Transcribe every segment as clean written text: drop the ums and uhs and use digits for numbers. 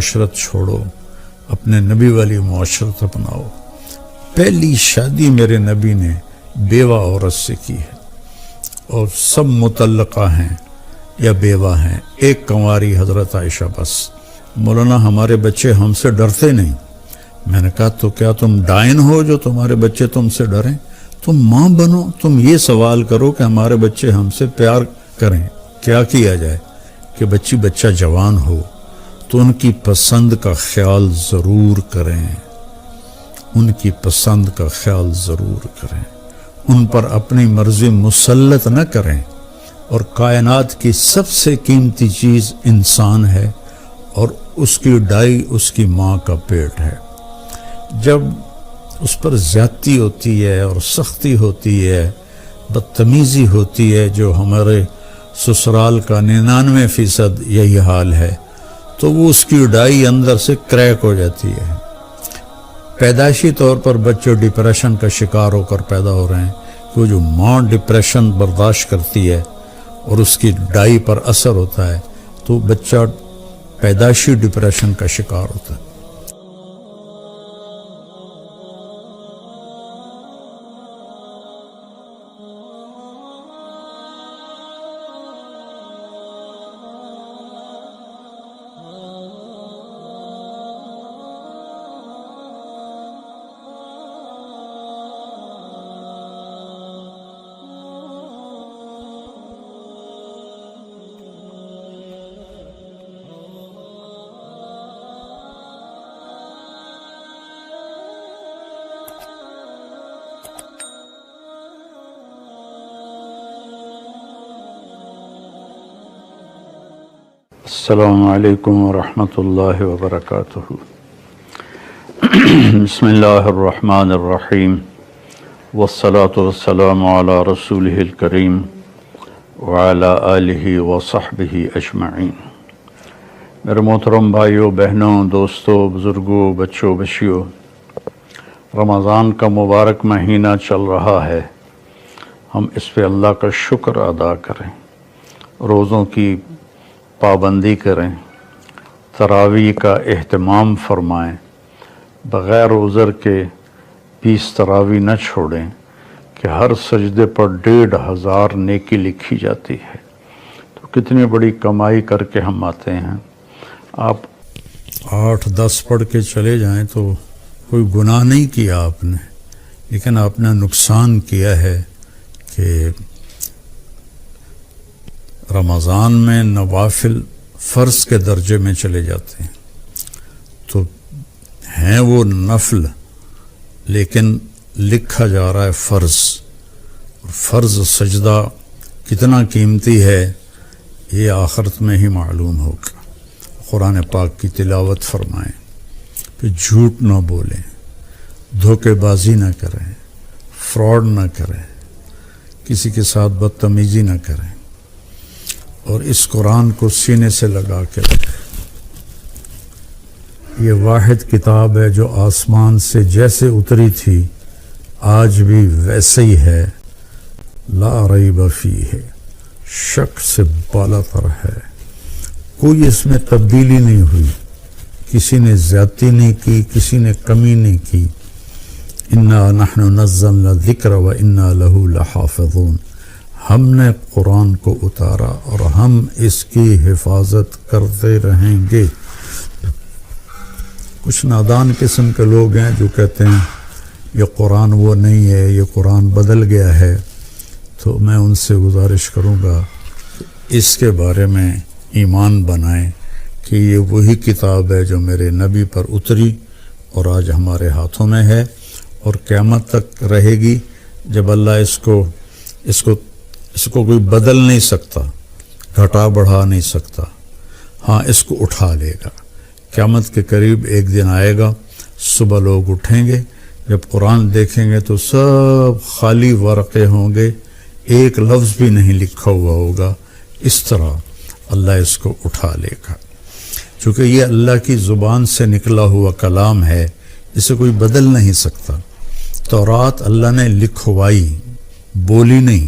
معاشرت چھوڑو، اپنے نبی والی معاشرت اپناؤ۔ پہلی شادی میرے نبی نے بیوہ عورت سے کی ہے، اور سب مطلقہ ہیں یا بیوہ ہیں، ایک کنواری حضرت عائشہ بس۔ مولانا ہمارے بچے ہم سے ڈرتے نہیں۔ میں نے کہا تو کیا تم ڈائن ہو جو تمہارے بچے تم سے ڈریں؟ تم ماں بنو، تم یہ سوال کرو کہ ہمارے بچے ہم سے پیار کریں، کیا کیا جائے کہ بچہ جوان ہو تو ان کی پسند کا خیال ضرور کریں، ان کی پسند کا خیال ضرور کریں، ان پر اپنی مرضی مسلط نہ کریں۔ اور کائنات کی سب سے قیمتی چیز انسان ہے، اور اس کی ڈائی اس کی ماں کا پیٹ ہے۔ جب اس پر زیادتی ہوتی ہے اور سختی ہوتی ہے، بدتمیزی ہوتی ہے، جو ہمارے سسرال کا 99% یہی حال ہے، تو وہ اس کی ڈائی اندر سے کریک ہو جاتی ہے۔ پیدائشی طور پر بچے ڈپریشن کا شکار ہو کر پیدا ہو رہے ہیں، کہ جو ماں ڈپریشن برداشت کرتی ہے اور اس کی ڈائی پر اثر ہوتا ہے تو بچہ پیدائشی ڈپریشن کا شکار ہوتا ہے۔ السلام علیکم ورحمۃ اللہ وبرکاتہ۔ بسم اللہ الرحمن الرحیم، والصلاة والسلام علی رسولہ الکریم وعلی آلہ وصحبہ اجمعین۔ میرے محترم بھائیوں، بہنوں، دوستوں، بزرگوں، بچوں، بچیوں، رمضان کا مبارک مہینہ چل رہا ہے، ہم اس پہ اللہ کا شکر ادا کریں، روزوں کی پابندی کریں، تراویح کا اہتمام فرمائیں، بغیر عذر کے 20 تراویح نہ چھوڑیں کہ ہر سجدے پر 1500 نیکی لکھی جاتی ہے۔ تو کتنی بڑی کمائی کر کے ہم آتے ہیں۔ آپ 8-10 پڑھ کے چلے جائیں تو کوئی گناہ نہیں کیا آپ نے، لیکن آپ نے نقصان کیا ہے کہ رمضان میں نوافل فرض کے درجے میں چلے جاتے ہیں، تو ہیں وہ نفل لیکن لکھا جا رہا ہے فرض۔ فرض سجدہ کتنا قیمتی ہے یہ آخرت میں ہی معلوم ہوگا۔ قرآن پاک کی تلاوت فرمائیں، پھر جھوٹ نہ بولیں، دھوکے بازی نہ کریں، فراڈ نہ کریں، کسی کے ساتھ بدتمیزی نہ کریں، اور اس قرآن کو سینے سے لگا کے رکھیں۔ یہ واحد کتاب ہے جو آسمان سے جیسے اتری تھی آج بھی ویسے ہی ہے، لا ریب فیہ، شک سے بالا تر ہے، کوئی اس میں تبدیلی نہیں ہوئی، کسی نے زیادتی نہیں کی، کسی نے کمی نہیں کی۔ انا نحن نزلنا الذکر وانا لہ لحافظون، ہم نے قرآن کو اتارا اور ہم اس کی حفاظت کرتے رہیں گے۔ کچھ نادان قسم کے لوگ ہیں جو کہتے ہیں یہ قرآن وہ نہیں ہے، یہ قرآن بدل گیا ہے، تو میں ان سے گزارش کروں گا کہ اس کے بارے میں ایمان بنائیں کہ یہ وہی کتاب ہے جو میرے نبی پر اتری اور آج ہمارے ہاتھوں میں ہے، اور قیامت تک رہے گی، جب اللہ اس کو کوئی بدل نہیں سکتا، گھٹا بڑھا نہیں سکتا، ہاں اس کو اٹھا لے گا۔ قیامت کے قریب ایک دن آئے گا، صبح لوگ اٹھیں گے، جب قرآن دیکھیں گے تو سب خالی ورقے ہوں گے، ایک لفظ بھی نہیں لکھا ہوا ہوگا۔ اس طرح اللہ اس کو اٹھا لے گا، چونکہ یہ اللہ کی زبان سے نکلا ہوا کلام ہے، اسے کوئی بدل نہیں سکتا۔ تورات اللہ نے لکھوائی، بولی نہیں۔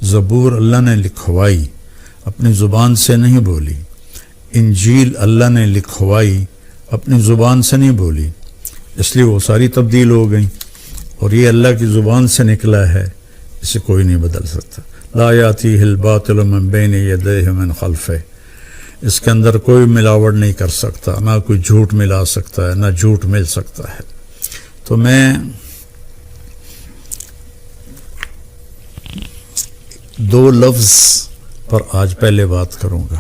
زبور اللہ نے لکھوائی، اپنی زبان سے نہیں بولی۔ انجیل اللہ نے لکھوائی اپنی زبان سے نہیں بولی، اس لیے وہ ساری تبدیل ہو گئیں، اور یہ اللہ کی زبان سے نکلا ہے، اسے کوئی نہیں بدل سکتا۔ لا یاتیہ الباطل من بین یدیہ من خلفہ، اس کے اندر کوئی ملاوٹ نہیں کر سکتا، نہ کوئی جھوٹ ملا سکتا ہے، نہ جھوٹ مل سکتا ہے۔ تو میں دو لفظ پر آج پہلے بات کروں گا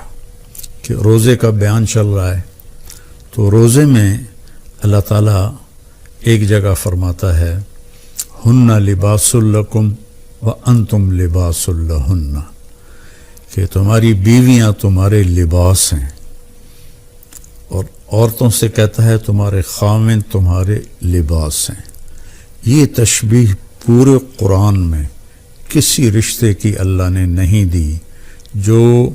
کہ روزے کا بیان چل رہا ہے، تو روزے میں اللہ تعالیٰ ایک جگہ فرماتا ہے ہن لباس لکم وانتم لباس لہن، کہ تمہاری بیویاں تمہارے لباس ہیں، اور عورتوں سے کہتا ہے تمہارے خاوند تمہارے لباس ہیں۔ یہ تشبیہ پورے قرآن میں کسی رشتے کی اللہ نے نہیں دی جو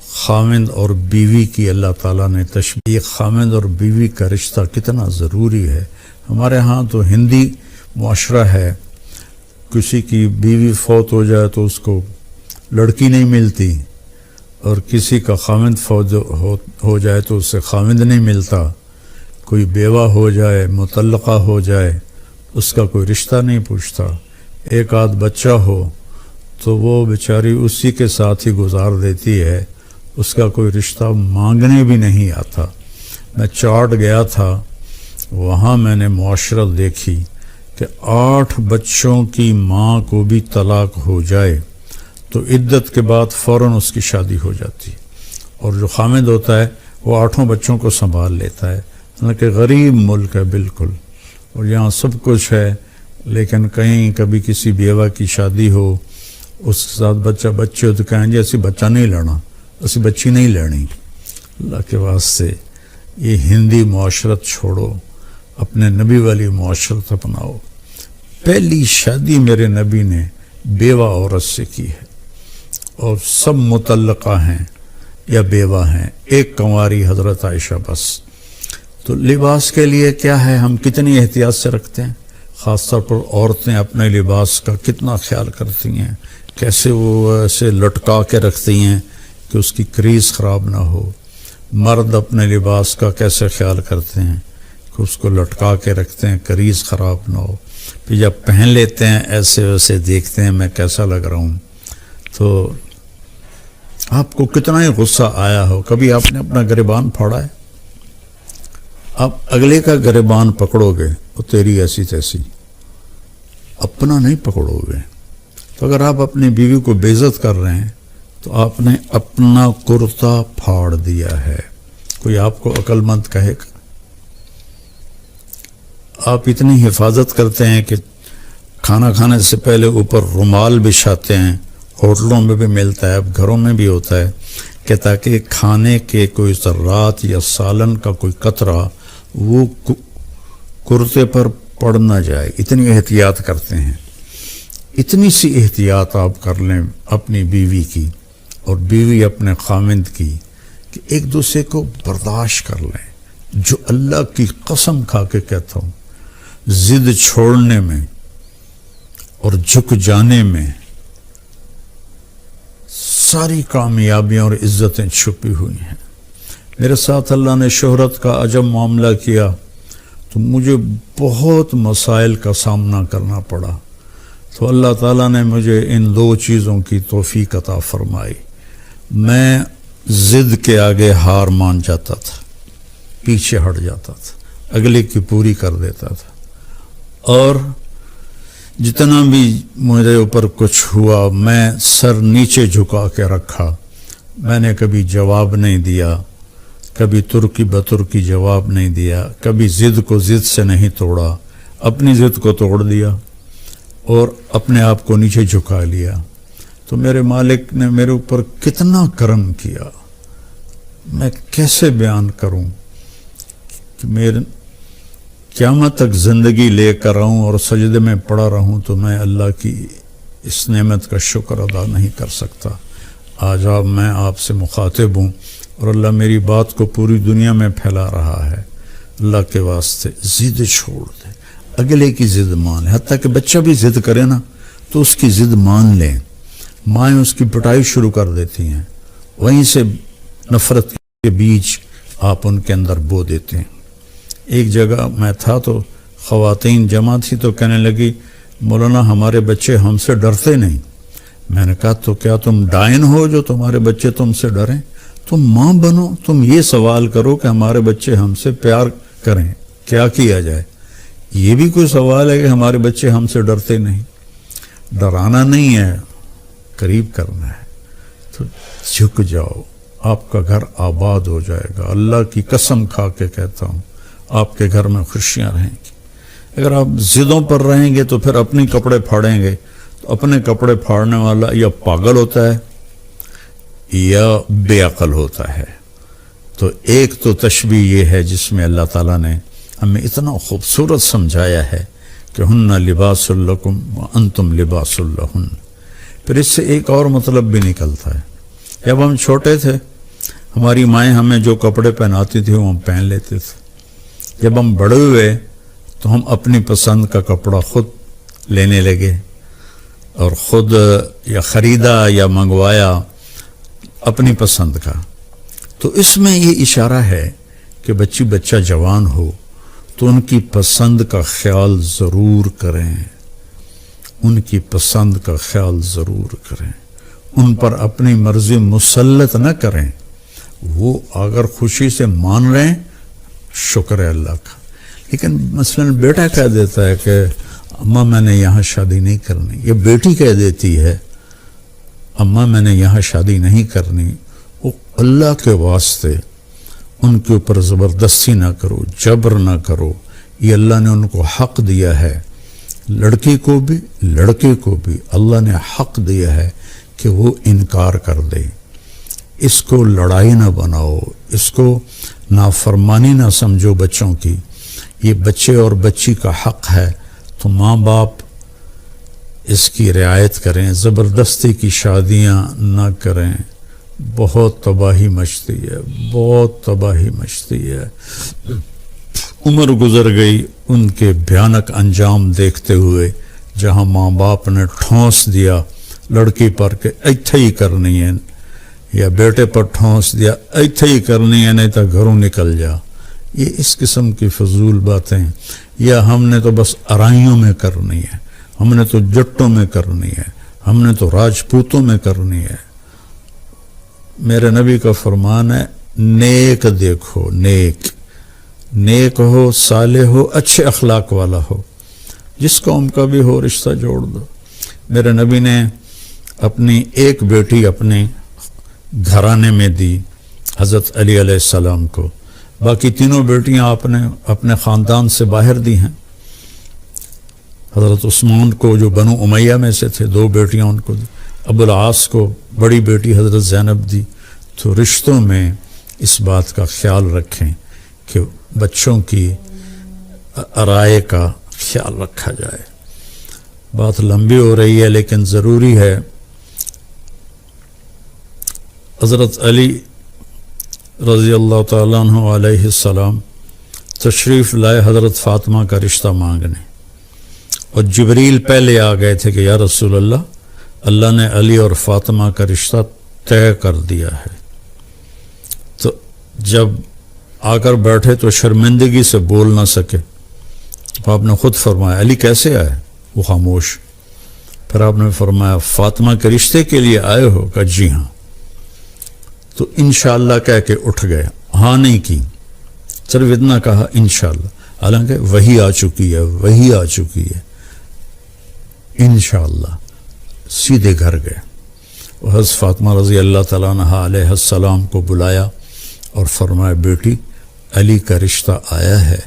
خاوند اور بیوی کی اللہ تعالیٰ نے تشبیہ۔ خاوند اور بیوی کا رشتہ کتنا ضروری ہے۔ ہمارے ہاں تو ہندی معاشرہ ہے، کسی کی بیوی فوت ہو جائے تو اس کو لڑکی نہیں ملتی، اور کسی کا خاوند فوت ہو جائے تو اس سے خاوند نہیں ملتا، کوئی بیوہ ہو جائے، مطلقہ ہو جائے، اس کا کوئی رشتہ نہیں پوچھتا، ایک آدھ بچہ ہو تو وہ بیچاری اسی کے ساتھ ہی گزار دیتی ہے، اس کا کوئی رشتہ مانگنے بھی نہیں آتا۔ میں چاٹ گیا تھا، وہاں میں نے معاشرت دیکھی کہ 8 بچوں کی ماں کو بھی طلاق ہو جائے تو عدت کے بعد فوراً اس کی شادی ہو جاتی، اور جو خامد ہوتا ہے وہ 8 بچوں کو سنبھال لیتا ہے۔ حالانکہ غریب ملک ہے بالکل، اور یہاں سب کچھ ہے، لیکن کہیں کبھی کسی بیوہ کی شادی ہو، اس کے ساتھ بچے ہو تو کہیں جی اسی بچہ نہیں لینا، اسی بچی نہیں لینی۔ اللہ کے واسطے یہ ہندی معاشرت چھوڑو، اپنے نبی والی معاشرت اپناؤ۔ پہلی شادی میرے نبی نے بیوہ عورت سے کی ہے، اور سب مطلقہ ہیں یا بیوہ ہیں، ایک کنواری حضرت عائشہ بس۔ تو لباس کے لیے کیا ہے، ہم کتنی احتیاط سے رکھتے ہیں، خاص طور پر عورتیں اپنے لباس کا کتنا خیال کرتی ہیں، کیسے وہ ایسے لٹکا کے رکھتی ہیں کہ اس کی کریز خراب نہ ہو۔ مرد اپنے لباس کا کیسے خیال کرتے ہیں کہ اس کو لٹکا کے رکھتے ہیں، کریز خراب نہ ہو، پھر جب پہن لیتے ہیں ایسے ویسے دیکھتے ہیں میں کیسا لگ رہا ہوں۔ تو آپ کو کتنا ہی غصہ آیا ہو، کبھی آپ نے اپنا گریبان پھاڑا ہے؟ آپ اگلے کا گریبان پکڑو گے وہ تیری ایسی تیسی، اپنا نہیں پکڑو گے۔ تو اگر آپ اپنی بیوی کو بے عزت کر رہے ہیں تو آپ نے اپنا کرتا پھاڑ دیا ہے۔ کوئی آپ کو عقل مند کہے گا؟ آپ اتنی حفاظت کرتے ہیں کہ کھانا کھانے سے پہلے اوپر رومال بچھاتے ہیں، ہوٹلوں میں بھی ملتا ہے، اب گھروں میں بھی ہوتا ہے، کہ تاکہ کھانے کے کوئی ذرات یا سالن کا کوئی قطرہ وہ کرتے پر پڑ نہ جائے۔ اتنی احتیاط کرتے ہیں۔ اتنی سی احتیاط آپ کر لیں اپنی بیوی کی اور بیوی اپنے خامند کی، کہ ایک دوسرے کو برداشت کر لیں۔ جو اللہ کی قسم کھا کے کہتا ہوں، ضد چھوڑنے میں اور جھک جانے میں ساری کامیابیاں اور عزتیں چھپی ہوئی ہیں۔ میرے ساتھ اللہ نے شہرت کا عجب معاملہ کیا تو مجھے بہت مسائل کا سامنا کرنا پڑا، تو اللہ تعالیٰ نے مجھے ان 2 چیزوں کی توفیق عطا فرمائی۔ میں ضد کے آگے ہار مان جاتا تھا، پیچھے ہٹ جاتا تھا، اگلے کی پوری کر دیتا تھا، اور جتنا بھی میرے اوپر کچھ ہوا میں سر نیچے جھکا کے رکھا۔ میں نے کبھی جواب نہیں دیا، کبھی ترکی بترکی جواب نہیں دیا، کبھی ضد کو ضد سے نہیں توڑا، اپنی ضد کو توڑ دیا اور اپنے آپ کو نیچے جھکا لیا۔ تو میرے مالک نے میرے اوپر کتنا کرم کیا، میں کیسے بیان کروں کہ میرے قیامت تک زندگی لے کر رہوں اور سجدے میں پڑا رہوں تو میں اللہ کی اس نعمت کا شکر ادا نہیں کر سکتا۔ آج میں آپ سے مخاطب ہوں اور اللہ میری بات کو پوری دنیا میں پھیلا رہا ہے۔ اللہ کے واسطے ضد چھوڑ دے، اگلے کی ضد مان لیں، حتیٰ کہ بچہ بھی ضد کرے نا تو اس کی ضد مان لیں۔ مائیں اس کی پٹائی شروع کر دیتی ہیں، وہیں سے نفرت کے بیج آپ ان کے اندر بو دیتے ہیں۔ ایک جگہ میں تھا تو خواتین جمع تھی تو کہنے لگی مولانا ہمارے بچے ہم سے ڈرتے نہیں۔ میں نے کہا تو کیا تم ڈائن ہو جو تمہارے بچے تم سے ڈریں؟ تم ماں بنو، تم یہ سوال کرو کہ ہمارے بچے ہم سے پیار کریں، کیا کیا جائے؟ یہ بھی کوئی سوال ہے کہ ہمارے بچے ہم سے ڈرتے نہیں؟ ڈرانا نہیں ہے، قریب کرنا ہے۔ تو جھک جاؤ، آپ کا گھر آباد ہو جائے گا۔ اللہ کی قسم کھا کے کہتا ہوں آپ کے گھر میں خوشیاں رہیں گی۔ اگر آپ ضدوں پر رہیں گے تو پھر اپنے کپڑے پھاڑیں گے، تو اپنے کپڑے پھاڑنے والا یا پاگل ہوتا ہے یا بے عقل ہوتا ہے۔ تو ایک تو تشبیہ یہ ہے جس میں اللہ تعالیٰ نے ہمیں اتنا خوبصورت سمجھایا ہے کہ ہن لباس لکم وانتم لباس لہن۔ پھر اس سے ایک اور مطلب بھی نکلتا ہے، جب ہم چھوٹے تھے ہماری مائیں ہمیں جو کپڑے پہناتی تھی وہ ہم پہن لیتے تھے۔ جب ہم بڑے ہوئے تو ہم اپنی پسند کا کپڑا خود لینے لگے اور خود یا خریدا یا منگوایا اپنی پسند کا۔ تو اس میں یہ اشارہ ہے کہ بچہ جوان ہو تو ان کی پسند کا خیال ضرور کریں، ان کی پسند کا خیال ضرور کریں، ان پر اپنی مرضی مسلط نہ کریں۔ وہ اگر خوشی سے مان رہے ہیں شکر ہے اللہ کا، لیکن مثلا بیٹا کہہ دیتا ہے کہ اماں میں نے یہاں شادی نہیں کرنی، یا بیٹی کہہ دیتی ہے اماں میں نے یہاں شادی نہیں کرنی، وہ اللہ کے واسطے ان کے اوپر زبردستی نہ کرو، جبر نہ کرو۔ یہ اللہ نے ان کو حق دیا ہے، لڑکی کو بھی لڑکے کو بھی اللہ نے حق دیا ہے کہ وہ انکار کر دے۔ اس کو لڑائی نہ بناؤ، اس کو نافرمانی نہ سمجھو بچوں کی۔ یہ بچے اور بچی کا حق ہے، تو ماں باپ اس کی رعایت کریں، زبردستی کی شادیاں نہ کریں۔ بہت تباہی مچتی ہے، بہت تباہی مچتی ہے۔ عمر گزر گئی ان کے بھیانک انجام دیکھتے ہوئے، جہاں ماں باپ نے ٹھونس دیا لڑکی پر کہ ایتھے ہی کرنی ہے، یا بیٹے پر ٹھونس دیا ایتھے ہی کرنی ہے نہیں تو گھروں نکل جا۔ یہ اس قسم کی فضول باتیں، یا ہم نے تو بس ارائیوں میں کرنی ہے، ہم نے تو جٹوں میں کرنی ہے، ہم نے تو راجپوتوں میں کرنی ہے۔ میرے نبی کا فرمان ہے نیک دیکھو، نیک ہو، صالح ہو، اچھے اخلاق والا ہو، جس قوم کا بھی ہو رشتہ جوڑ دو۔ میرے نبی نے اپنی ایک بیٹی اپنے گھرانے میں دی حضرت علی علیہ السلام کو، باقی تینوں بیٹیاں آپ نے اپنے خاندان سے باہر دی ہیں۔ حضرت عثمان کو جو بنو امیہ میں سے تھے 2 بیٹیاں ان کو دی، ابو العاص کو بڑی بیٹی حضرت زینب دی۔ تو رشتوں میں اس بات کا خیال رکھیں کہ بچوں کی رائے کا خیال رکھا جائے۔ بات لمبی ہو رہی ہے لیکن ضروری ہے۔ حضرت علی رضی اللہ تعالیٰ عنہ علیہ السلام تشریف لائے حضرت فاطمہ کا رشتہ مانگنے، اور جبریل پہلے آ گئے تھے کہ یا رسول اللہ، اللہ نے علی اور فاطمہ کا رشتہ طے کر دیا ہے۔ تو جب آ کر بیٹھے تو شرمندگی سے بول نہ سکے، تو آپ نے خود فرمایا علی کیسے آئے؟ وہ خاموش۔ پھر آپ نے فرمایا فاطمہ کے رشتے کے لیے آئے ہو؟ کہا جی ہاں۔ تو انشاءاللہ کہہ کے اٹھ گئے، ہاں نہیں کی، صرف اتنا کہا انشاءاللہ، حالانکہ وہی آ چکی ہے انشاءاللہ۔ سیدھے گھر گئے، حضرت فاطمہ رضی اللہ تعالیٰ عنہ علیہ السلام کو بلایا اور فرمایا بیٹی علی کا رشتہ آیا ہے،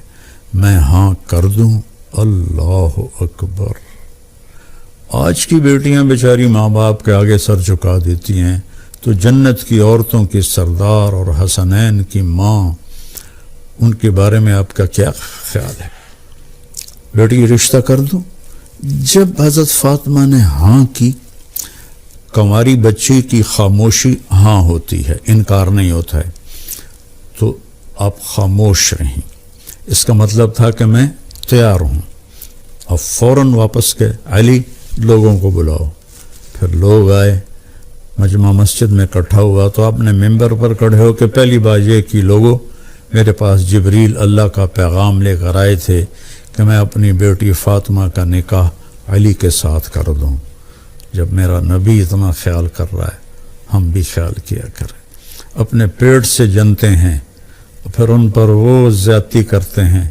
میں ہاں کر دوں؟ اللہ اکبر۔ آج کی بیٹیاں بیچاری ماں باپ کے آگے سر جھکا دیتی ہیں، تو جنت کی عورتوں کی سردار اور حسنین کی ماں، ان کے بارے میں آپ کا کیا خیال ہے؟ بیٹی رشتہ کر دوں؟ جب حضرت فاطمہ نے ہاں کی، کنواری بچی کی خاموشی ہاں ہوتی ہے، انکار نہیں ہوتا ہے، تو آپ خاموش رہیں، اس کا مطلب تھا کہ میں تیار ہوں۔ اب فوراً واپس گئے، علی لوگوں کو بلاؤ۔ پھر لوگ آئے، مجمع مسجد میں اکٹھا ہوا تو آپ نے ممبر پر کھڑے ہو کے پہلی بات یہ کہ لوگوں میرے پاس جبریل اللہ کا پیغام لے کر آئے تھے کہ میں اپنی بیٹی فاطمہ کا نکاح علی کے ساتھ کر دوں۔ جب میرا نبی اتنا خیال کر رہا ہے ہم بھی خیال کیا کریں۔ اپنے پیٹ سے جنتے ہیں پھر ان پر وہ زیادتی کرتے ہیں،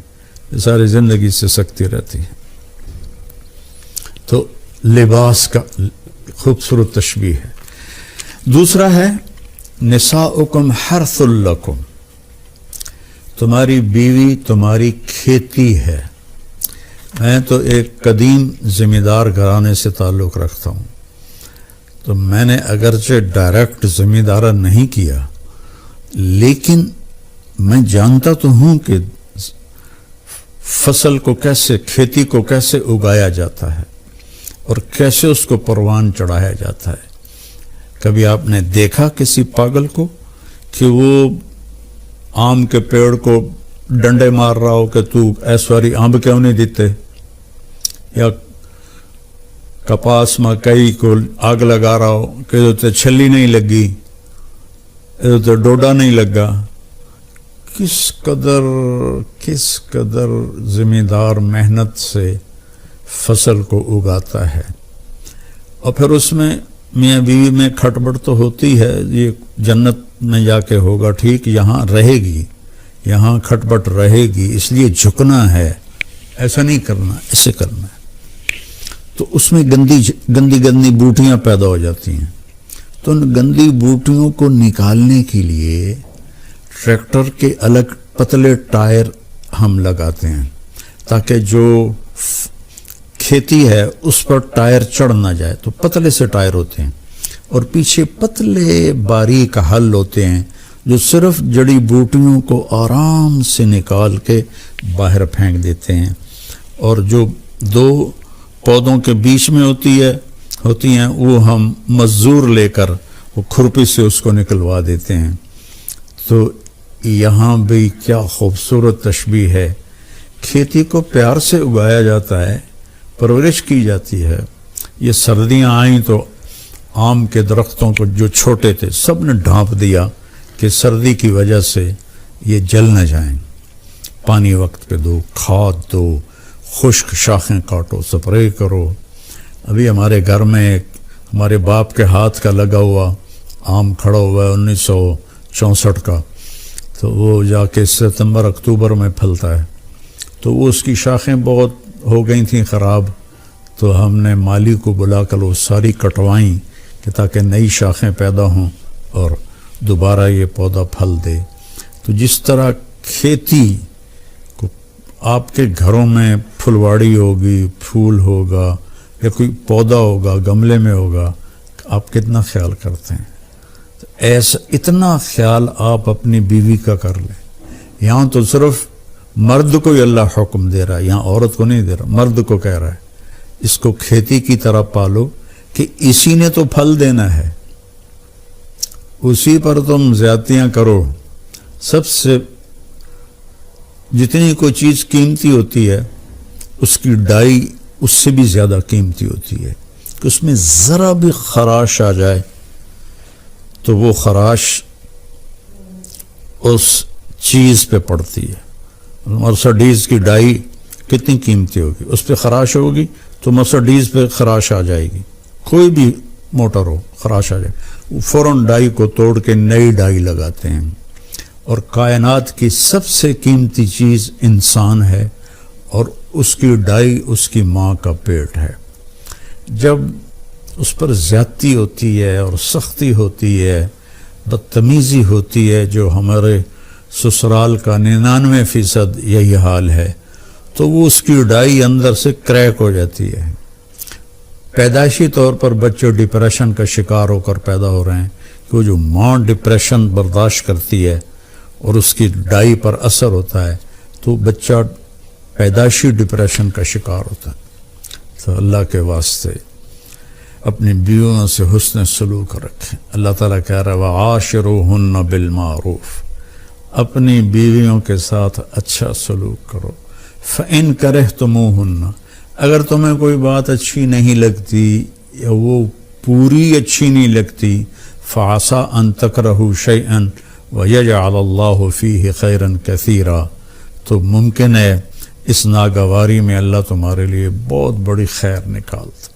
ساری زندگی سے سکتی رہتی ہے۔ تو لباس کا خوبصورت تشبیہ ہے۔ دوسرا ہے نساؤکم حرث لکم، تمہاری بیوی تمہاری کھیتی ہے۔ میں تو ایک قدیم زمیندار گھرانے سے تعلق رکھتا ہوں، تو میں نے اگرچہ ڈائریکٹ زمیندارہ نہیں کیا لیکن میں جانتا تو ہوں کہ فصل کو کیسے، کھیتی کو کیسے اگایا جاتا ہے اور کیسے اس کو پروان چڑھایا جاتا ہے۔ کبھی آپ نے دیکھا کسی پاگل کو کہ وہ آم کے پیڑ کو ڈنڈے مار رہا ہو کہ تو ایسواری آم کیوں نہیں دیتے، یا کپاس مکئی کو آگ لگا رہا ہو کہ ادھر چھلی نہیں لگی، ادھر ڈوڈا نہیں لگا؟ کس قدر زمیندار محنت سے فصل کو اگاتا ہے، اور پھر اس میں میاں بیوی میں کھٹبڑ تو ہوتی ہے، یہ جنت میں جا کے ہوگا ٹھیک، یہاں رہے گی، یہاں کھٹبٹ رہے گی، اس لیے جھکنا ہے، ایسا نہیں کرنا، ایسے کرنا ہے۔ تو اس میں گندی بوٹیاں پیدا ہو جاتی ہیں، تو ان گندی بوٹیوں کو نکالنے کے لیے ٹریکٹر کے الگ پتلے ٹائر ہم لگاتے ہیں تاکہ جو کھیتی ہے اس پر ٹائر چڑھ نہ جائے، تو پتلے سے ٹائر ہوتے ہیں، اور پیچھے پتلے باریک حل ہوتے ہیں جو صرف جڑی بوٹیوں کو آرام سے نکال کے باہر پھینک دیتے ہیں، اور جو دو پودوں کے بیچ میں ہوتی ہیں وہ ہم مزدور لے کر وہ کھرپی سے اس کو نکلوا دیتے ہیں۔ تو یہاں بھی کیا خوبصورت تشبیہ ہے، کھیتی کو پیار سے اگایا جاتا ہے، پرورش کی جاتی ہے۔ یہ سردیاں آئیں تو آم کے درختوں کو جو چھوٹے تھے سب نے ڈھانپ دیا کہ سردی کی وجہ سے یہ جل نہ جائیں، پانی وقت پہ دو، کھاد دو، خشک شاخیں کاٹو، سپرے کرو۔ ابھی ہمارے گھر میں ہمارے باپ کے ہاتھ کا لگا ہوا آم کھڑا ہوا ہے 1964 کا، تو وہ جا کے ستمبر اکتوبر میں پھلتا ہے، تو وہ اس کی شاخیں بہت ہو گئی تھیں خراب، تو ہم نے مالی کو بلا کر وہ ساری کٹوائیں کہ تاکہ نئی شاخیں پیدا ہوں اور دوبارہ یہ پودا پھل دے۔ تو جس طرح کھیتی کو آپ کے گھروں میں پھلواڑی ہوگی، پھول ہوگا یا کوئی پودا ہوگا گملے میں ہوگا، آپ کتنا خیال کرتے ہیں؟ ایسا اتنا خیال آپ اپنی بیوی کا کر لیں۔ یہاں تو صرف مرد کو ہی اللہ حکم دے رہا ہے، یہاں عورت کو نہیں دے رہا، مرد کو کہہ رہا ہے اس کو کھیتی کی طرح پالو کہ اسی نے تو پھل دینا ہے، اسی پر تم زیادتیاں کرو۔ سب سے جتنی کوئی چیز قیمتی ہوتی ہے اس کی ڈائی اس سے بھی زیادہ قیمتی ہوتی ہے، کہ اس میں ذرا بھی خراش آ جائے تو وہ خراش اس چیز پہ پڑتی ہے۔ مرسڈیز کی ڈائی کتنی قیمتی ہوگی، اس پہ خراش ہوگی تو مرسڈیز پہ خراش آ جائے گی، کوئی بھی موٹر ہو خراش آ جائے، فوراً ڈائی کو توڑ کے نئی ڈائی لگاتے ہیں۔ اور کائنات کی سب سے قیمتی چیز انسان ہے، اور اس کی ڈائی اس کی ماں کا پیٹ ہے۔ جب اس پر زیادتی ہوتی ہے اور سختی ہوتی ہے، بدتمیزی ہوتی ہے، جو ہمارے سسرال کا 99% یہی حال ہے، تو وہ اس کی ڈائی اندر سے کریک ہو جاتی ہے۔ پیدائشی طور پر بچے ڈپریشن کا شکار ہو کر پیدا ہو رہے ہیں، کہ وہ جو ماں ڈپریشن برداشت کرتی ہے اور اس کی ڈائی پر اثر ہوتا ہے تو بچہ پیدائشی ڈپریشن کا شکار ہوتا ہے۔ تو اللہ کے واسطے اپنی بیویوں سے حسن سلوک رکھیں۔ اللہ تعالیٰ کہہ رہا ہے وَعَاشِرُوهُنَّ بِالْمَعْرُوفِ، اپنی بیویوں کے ساتھ اچھا سلوک کرو۔ فَإِن كَرِهْتُمُوهُنَّ، اگر تمہیں کوئی بات اچھی نہیں لگتی یا وہ پوری اچھی نہیں لگتی، فعسى ان تکرہوا شیئا ویجعل اللہ فیہ خیرا کثیرا، تو ممکن ہے اس ناگواری میں اللہ تمہارے لیے بہت بڑی خیر نکالتا۔